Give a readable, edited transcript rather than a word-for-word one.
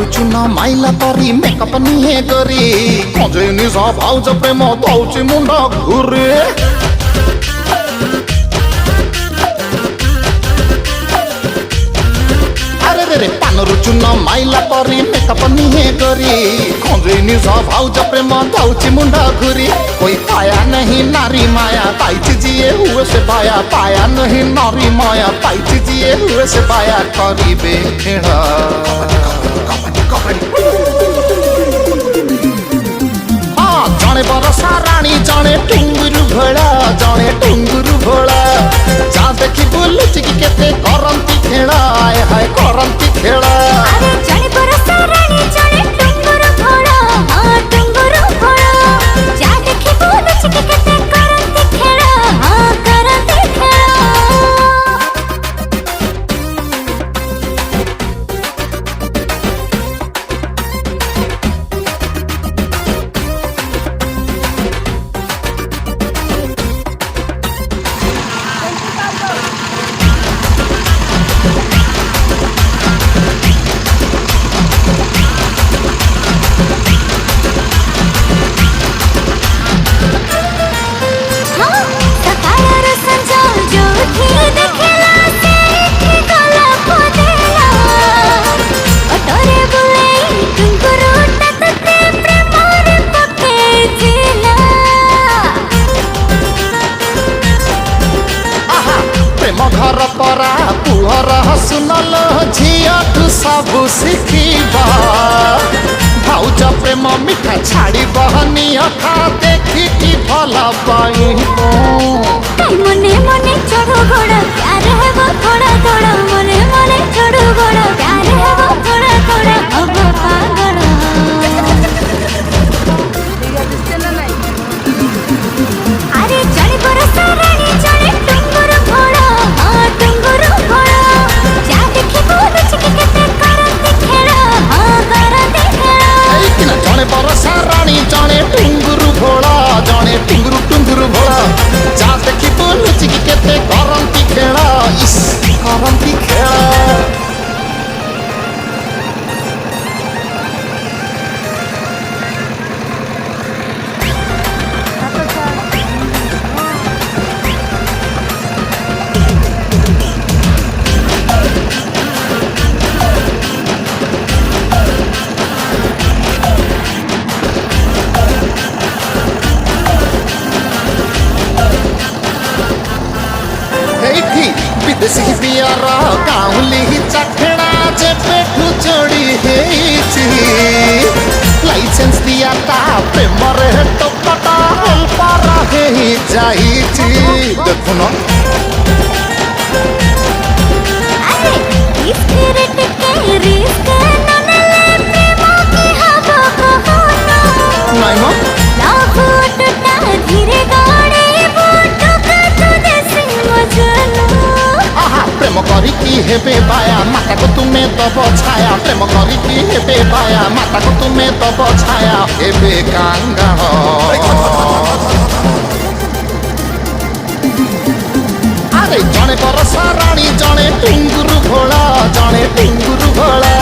पानरु चुन माइला परी मेकअप निहे गरी कजे निज भाउज प्रेम दौची मुंड घुरी अरे रे पानरु चुन माइला परी मेकअप निहे गरी कजे निज भाउज प्रेम दौची मुंड घुरी कोई पाया नहीं नारी माया पाइछि जिए हुए से पाया पाया नहीं नारी माया पाइछि जिए हुए से पाया करिबे खेड़ा जने बरसा रानी जने टुंगुरु भोला जने टुंगुरु भोला जा देखी बुलुच कि केते करंती खेला आय हाय करंती खेला अरे जने बरसा रानी जने टुंगुरु भोला हां टुंगुरु भोला जा देखी बुलुच कि केते करंती खेला हां करंती खेला घर परा पुहर सुनल झियाठू सब शिखिबा भाउज प्रेम मिठा छाड़ी बहनी अखा देखी कि भला पाइबो मने मने चढ़ो घोड़ा प्यार है वो थोड़ा थोड़ा मने मने चढ़ो घोड़ा प्यार है वो थोड़ा थोड़ा अब पागल अरे जने बरसा रानी जने टुंगुरु भोला हां टुंगुरु भोला जा देखी बुलुच कि केते करंती खेला हां करंती खेला एई किना जने बरसा रानी जने टुंगुरु भोला जने टुंगुरु भोला जा देखी बुलुच कि केते करंती खेला इस करंती खेला विदेशी बियर गाउली चखेड़ा जे पेठू चोड़ी हेची लाइसेंस दिया ता प्रेमर तो पटा होल पर हे जाईची देखो ना अरे रिस्क न ले प्रेम की हवा को ना नहीं मां लाखो टूटा धीरे गाड़े वो टुका तू देसी मजनू प्रेम करी की हेबे बाया माता को तुम्हें तब छाया प्रेम करी की हेबे बाया माता को तुम्हें तब छाया हेबे कांगा अरे जने बरसा रानी जने टुंगुरु भोला जने टुंगुरु भोला